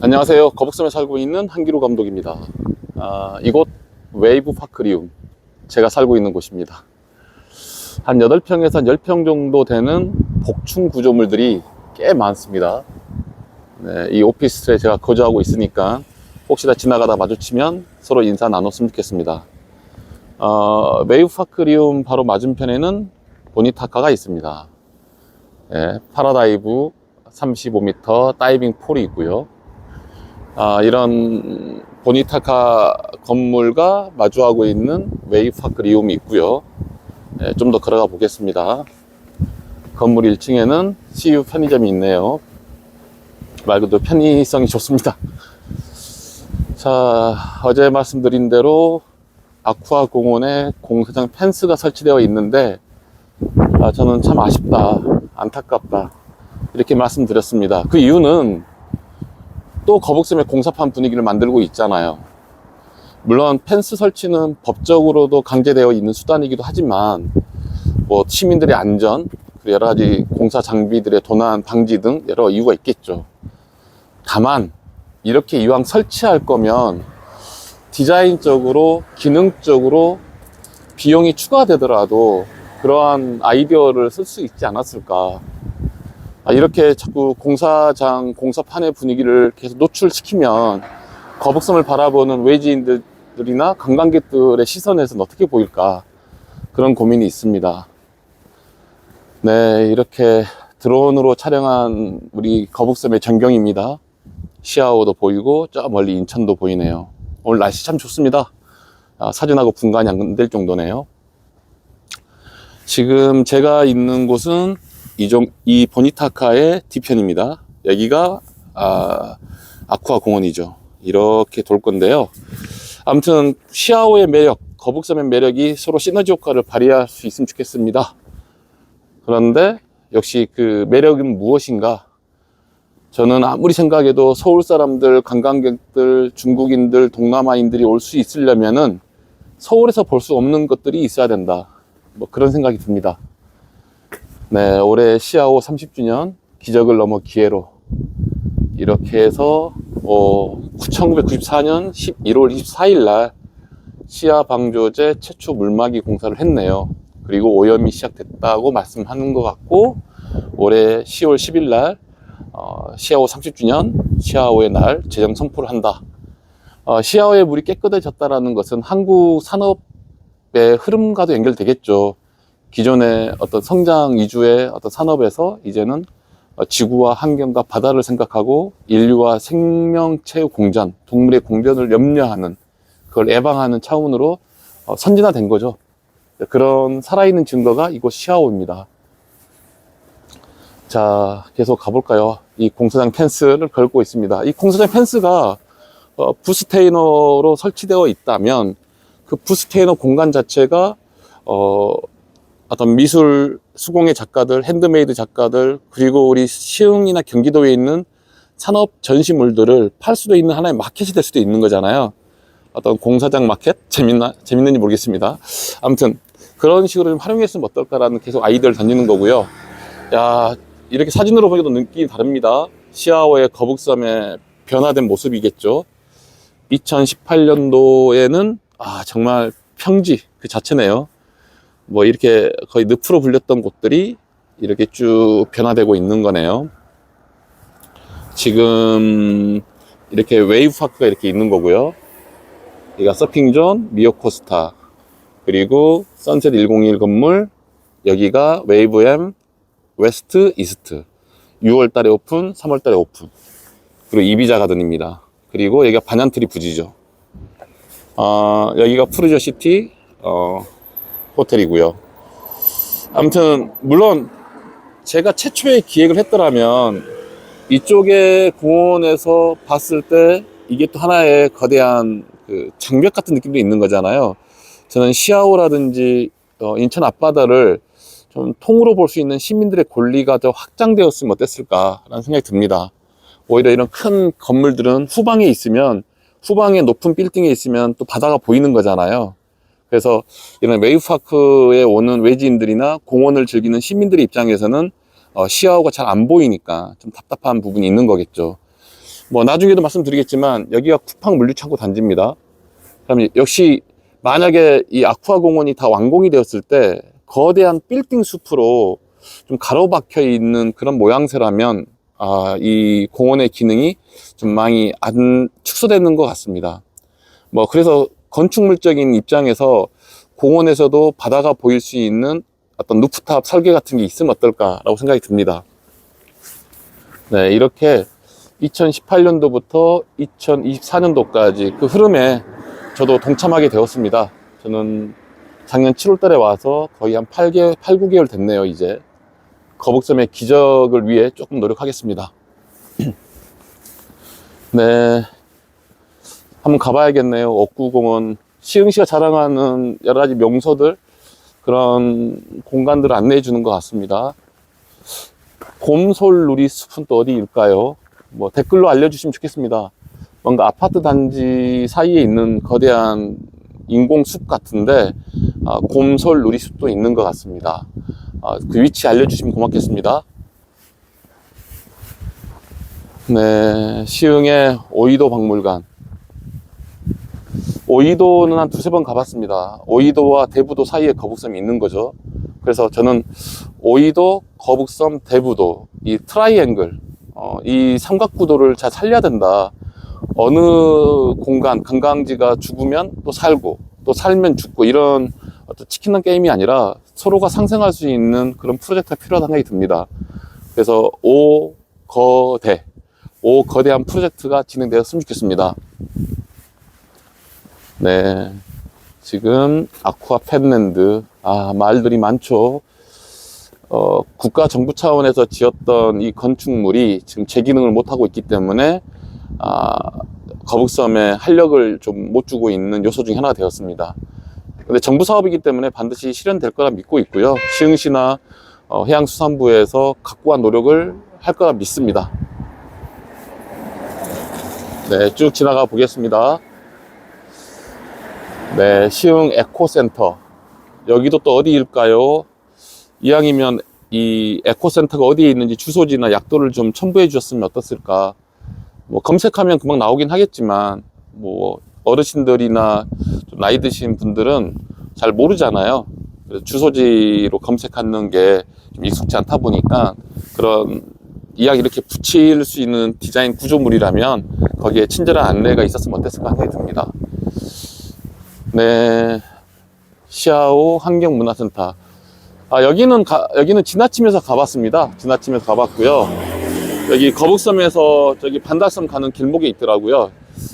안녕하세요. 거북섬에 살고 있는 한기루 감독입니다. 이곳 웨이브 파크리움, 제가 살고 있는 곳입니다. 한 8평에서 10평 정도 되는 복층 구조물들이 꽤 많습니다. 네, 이 오피스텔에 제가 거주하고 있으니까 혹시나 지나가다 마주치면 서로 인사 나눴으면 좋겠습니다. 웨이브 파크리움 바로 맞은편에는 보니타카가 있습니다. 네, 파라다이브 35m 다이빙 폴이 있고요. 이런 보니타카 건물과 마주하고 있는 웨이브 파크리움이 있고요. 좀 더 걸어가 보겠습니다. 건물 1층에는 CU 편의점이 있네요. 말 그대로 편의성이 좋습니다. 자, 어제 말씀드린 대로 아쿠아 공원에 공사장 펜스가 설치되어 있는데 저는 참 아쉽다, 안타깝다 이렇게 말씀드렸습니다. 그 이유는 또 거북섬의 공사판 분위기를 만들고 있잖아요. 물론 펜스 설치는 법적으로도 강제되어 있는 수단이기도 하지만 뭐 시민들의 안전, 그리고 여러 가지 공사 장비들의 도난 방지 등 여러 이유가 있겠죠. 다만 이렇게 이왕 설치할 거면 디자인적으로 기능적으로 비용이 추가되더라도 그러한 아이디어를 쓸 수 있지 않았을까. 이렇게 자꾸 공사장, 공사판의 분위기를 계속 노출시키면 거북섬을 바라보는 외지인들이나 관광객들의 시선에서는 어떻게 보일까, 그런 고민이 있습니다. 네, 이렇게 드론으로 촬영한 우리 거북섬의 전경입니다. 시아오도 보이고 저 멀리 인천도 보이네요. 오늘 날씨 참 좋습니다. 사진하고 분간이 안 될 정도네요. 지금 제가 있는 곳은 이 보니타카의 뒤편입니다. 여기가 아쿠아 공원이죠. 이렇게 돌 건데요. 아무튼 시아오의 매력, 거북섬의 매력이 서로 시너지 효과를 발휘할 수 있으면 좋겠습니다. 그런데 역시 그 매력은 무엇인가? 저는 아무리 생각해도 서울 사람들, 관광객들, 중국인들, 동남아인들이 올 수 있으려면은 서울에서 볼 수 없는 것들이 있어야 된다, 뭐 그런 생각이 듭니다. 네, 올해 시아오 30주년 기적을 넘어 기회로 이렇게 해서 1994년 11월 24일 날 시아 방조제 최초 물막이 공사를 했네요. 그리고 오염이 시작됐다고 말씀하는 것 같고, 올해 10월 10일 날 시아오 30주년 시아오의 날 제정 선포를 한다. 시아오의 물이 깨끗해졌다라는 것은 한국 산업의 흐름과도 연결되겠죠. 기존의 어떤 성장 위주의 어떤 산업에서 이제는 지구와 환경과 바다를 생각하고 인류와 생명체의 공존, 동물의 공존을 염려하는, 그걸 예방하는 차원으로 선진화된 거죠. 그런 살아있는 증거가 이곳 시아오입니다. 자, 계속 가볼까요? 이 공사장 펜스를 걸고 있습니다. 이 공사장 펜스가 부스테이너로 설치되어 있다면 그 부스테이너 공간 자체가 어떤 미술 수공예 작가들, 핸드메이드 작가들, 그리고 우리 시흥이나 경기도에 있는 산업 전시물들을 팔 수도 있는 하나의 마켓이 될 수도 있는 거잖아요. 어떤 공사장 마켓? 재밌는지 모르겠습니다. 아무튼 그런 식으로 좀 활용했으면 어떨까라는 계속 아이디어를 던지는 거고요. 야, 이렇게 사진으로 보기도 느낌이 다릅니다. 시아오의 거북섬의 변화된 모습이겠죠. 2018년도에는 정말 평지 그 자체네요. 뭐 이렇게 거의 늪으로 불렸던 곳들이 이렇게 쭉 변화되고 있는 거네요. 지금 이렇게 웨이브 파크가 이렇게 있는 거고요. 여기가 서핑존, 미어코스타, 그리고 선셋 101 건물, 여기가 웨이브엠 웨스트 이스트. 6월 달에 오픈, 3월 달에 오픈. 그리고 이비자 가든입니다. 그리고 여기가 반얀트리 부지죠. 여기가 푸르저 시티 호텔이고요. 아무튼 물론 제가 최초에 기획을 했더라면 이쪽의 공원에서 봤을 때 이게 또 하나의 거대한 그 장벽 같은 느낌도 있는 거잖아요. 저는 시아오라든지 인천 앞바다를 좀 통으로 볼 수 있는 시민들의 권리가 더 확장되었으면 어땠을까라는 생각이 듭니다. 오히려 이런 큰 건물들은 후방에 있으면, 후방에 높은 빌딩에 있으면 또 바다가 보이는 거잖아요. 그래서 이런 웨이브파크에 오는 외지인들이나 공원을 즐기는 시민들의 입장에서는 시야가 잘 안 보이니까 좀 답답한 부분이 있는 거겠죠. 뭐 나중에도 말씀드리겠지만 여기가 쿠팡 물류창고 단지입니다. 그럼 역시 만약에 이 아쿠아 공원이 다 완공이 되었을 때 거대한 빌딩 숲으로 좀 가로막혀 있는 그런 모양새라면 이 공원의 기능이 좀 많이 안 축소되는 것 같습니다. 뭐 그래서 건축물적인 입장에서 공원에서도 바다가 보일 수 있는 어떤 루프탑 설계 같은 게 있으면 어떨까라고 생각이 듭니다. 네, 이렇게 2018년도부터 2024년도까지 그 흐름에 저도 동참하게 되었습니다. 저는 작년 7월 달에 와서 거의 한 8, 9개월 됐네요, 이제. 거북섬의 기적을 위해 조금 노력하겠습니다. 네. 한번 가봐야겠네요. 옥구공원. 시흥시가 자랑하는 여러 가지 명소들, 그런 공간들을 안내해 주는 것 같습니다. 곰솔누리 숲은 또 어디일까요? 뭐 댓글로 알려주시면 좋겠습니다. 뭔가 아파트 단지 사이에 있는 거대한 인공숲 같은데 곰솔누리 숲도 있는 것 같습니다. 그 위치 알려주시면 고맙겠습니다. 네, 시흥의 오이도 박물관. 오이도는 한 두세 번 가봤습니다. 오이도와 대부도 사이에 거북섬이 있는 거죠. 그래서 저는 오이도, 거북섬, 대부도 이 트라이앵글, 이 삼각구도를 잘 살려야 된다. 어느 공간, 관광지가 죽으면 또 살고 또 살면 죽고 이런 어떤 치킨런 게임이 아니라 서로가 상생할 수 있는 그런 프로젝트가 필요하다는 생각이 듭니다. 그래서 오거대한 프로젝트가 진행되었으면 좋겠습니다. 네, 지금 아쿠아 펫랜드, 말들이 많죠. 국가 정부 차원에서 지었던 이 건축물이 지금 제 기능을 못하고 있기 때문에 거북섬에 활력을 좀 못 주고 있는 요소 중에 하나가 되었습니다. 근데 정부 사업이기 때문에 반드시 실현될 거라 믿고 있고요. 시흥시나 해양수산부에서 각고한 노력을 할 거라 믿습니다. 네, 쭉 지나가 보겠습니다. 네, 시흥 에코센터. 여기도 또 어디일까요? 이왕이면 이 에코센터가 어디에 있는지 주소지나 약도를 좀 첨부해 주셨으면 어떻을까? 뭐 검색하면 금방 나오긴 하겠지만 뭐 어르신들이나 좀 나이 드신 분들은 잘 모르잖아요. 그래서 주소지로 검색하는 게 좀 익숙지 않다 보니까 그런 이왕 이렇게 붙일 수 있는 디자인 구조물이라면 거기에 친절한 안내가 있었으면 어땠을까 생각이 듭니다. 네, 시아오 환경문화센터. 여기는 지나치면서 가봤습니다. 지나치면서 가봤고요. 여기 거북섬에서 저기 반달섬 가는 길목에 있더라고요.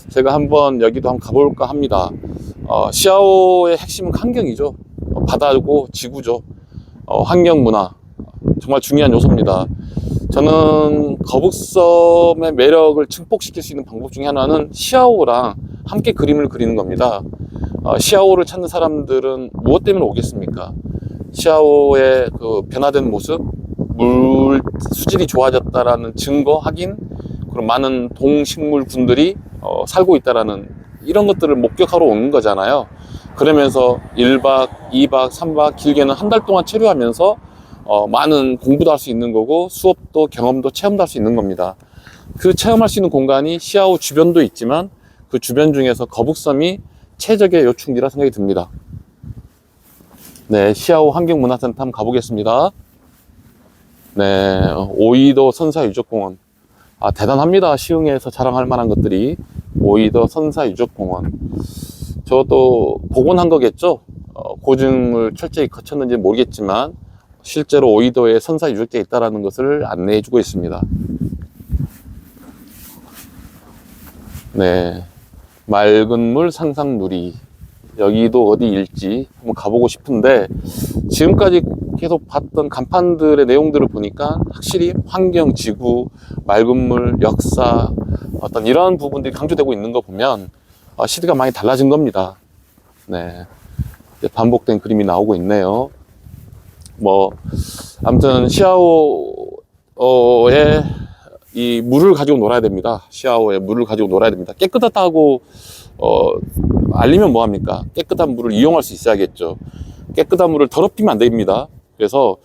제가 한번 여기도 한번 가볼까 합니다. 시아오의 핵심은 환경이죠. 바다고 지구죠. 환경문화 정말 중요한 요소입니다. 저는 거북섬의 매력을 증폭시킬 수 있는 방법 중에 하나는 시아오랑 함께 그림을 그리는 겁니다. 시아오를 찾는 사람들은 무엇 때문에 오겠습니까? 시아오의 그 변화된 모습, 물 수질이 좋아졌다라는 증거 확인, 그런 많은 동식물군들이 살고 있다라는 이런 것들을 목격하러 오는 거잖아요. 그러면서 1박, 2박, 3박, 길게는 한 달 동안 체류하면서 많은 공부도 할 수 있는 거고 수업도 경험도 체험도 할 수 있는 겁니다. 그 체험할 수 있는 공간이 시아오 주변도 있지만 그 주변 중에서 거북섬이 최적의 요충지라 생각이 듭니다. 네, 시아오 환경문화센터 한번 가보겠습니다. 네, 오이도 선사유적공원. 대단합니다. 시흥에서 자랑할 만한 것들이. 오이도 선사유적공원. 저도 복원한 거겠죠? 고증을 철저히 거쳤는지 모르겠지만 실제로 오이도에 선사유적지가 있다는 것을 안내해 주고 있습니다. 네, 맑은 물 상상누리. 여기도 어디일지 한번 가보고 싶은데 지금까지 계속 봤던 간판들의 내용들을 보니까 확실히 환경, 지구, 맑은 물, 역사 어떤 이런 부분들이 강조되고 있는 거 보면 시대가 많이 달라진 겁니다. 네, 반복된 그림이 나오고 있네요. 뭐 아무튼 시아오의 이 물을 가지고 놀아야 됩니다. 시아오의 물을 가지고 놀아야 됩니다. 깨끗하다고 알리면 뭐합니까? 깨끗한 물을 이용할 수 있어야겠죠. 깨끗한 물을 더럽히면 안 됩니다. 그래서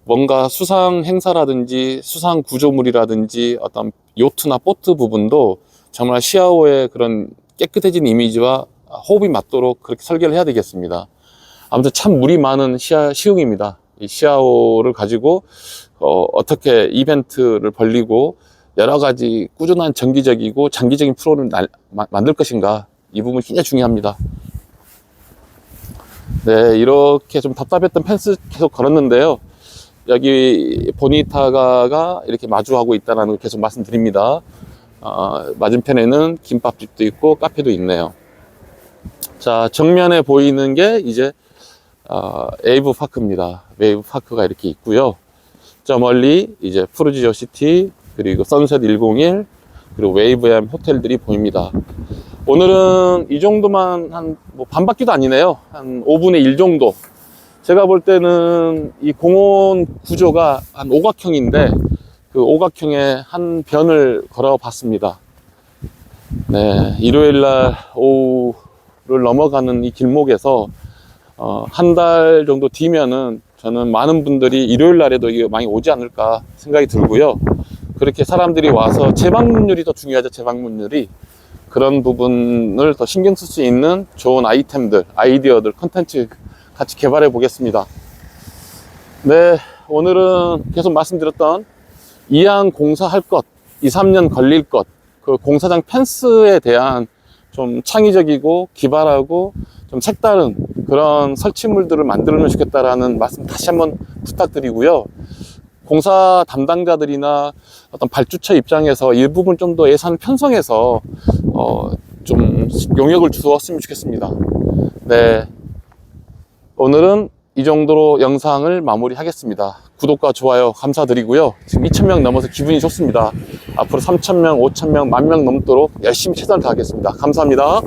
뭔가 수상 행사라든지 수상 구조물이라든지 어떤 요트나 보트 부분도 정말 시아오의 그런 깨끗해진 이미지와 호흡이 맞도록 그렇게 설계를 해야 되겠습니다. 아무튼 참 물이 많은 시흥입니다. 이 시아오를 가지고 어떻게 이벤트를 벌리고 여러 가지 꾸준한 정기적이고 장기적인 프로를 만들 것인가, 이 부분이 굉장히 중요합니다. 네, 이렇게 좀 답답했던 펜스 계속 걸었는데요. 여기 보니타가가 이렇게 마주하고 있다는 걸 계속 말씀드립니다. 맞은편에는 김밥집도 있고 카페도 있네요. 자, 정면에 보이는 게 이제 웨이브 파크입니다. 웨이브 파크가 이렇게 있고요. 저 멀리 이제 푸르지오 시티, 그리고 선셋 101, 그리고 웨이브암 호텔들이 보입니다. 오늘은 이 정도만 한 뭐 반바퀴도 아니네요. 한 5분의 1 정도. 제가 볼 때는 이 공원 구조가 한 오각형인데 그 오각형의 한 변을 걸어 봤습니다. 네, 일요일날 오후를 넘어가는 이 길목에서 한 달 정도 뒤면은 저는 많은 분들이 일요일 날에도 이게 많이 오지 않을까 생각이 들고요. 그렇게 사람들이 와서 재방문율이 더 중요하죠. 재방문율이. 그런 부분을 더 신경 쓸 수 있는 좋은 아이템들, 아이디어들, 컨텐츠 같이 개발해 보겠습니다. 네, 오늘은 계속 말씀드렸던 이항 공사할 것, 2, 3년 걸릴 것, 그 공사장 펜스에 대한 좀 창의적이고 기발하고 좀 색다른 그런 설치물들을 만들어주면 좋겠다라는 말씀 다시 한번 부탁드리고요. 공사 담당자들이나 어떤 발주처 입장에서 이 부분 좀 더 예산을 편성해서 좀 용역을 주었으면 좋겠습니다. 네, 오늘은 이 정도로 영상을 마무리하겠습니다. 구독과 좋아요 감사드리고요. 지금 2,000명 넘어서 기분이 좋습니다. 앞으로 3,000명, 5,000명, 10,000명 넘도록 열심히 최선을 다하겠습니다. 감사합니다.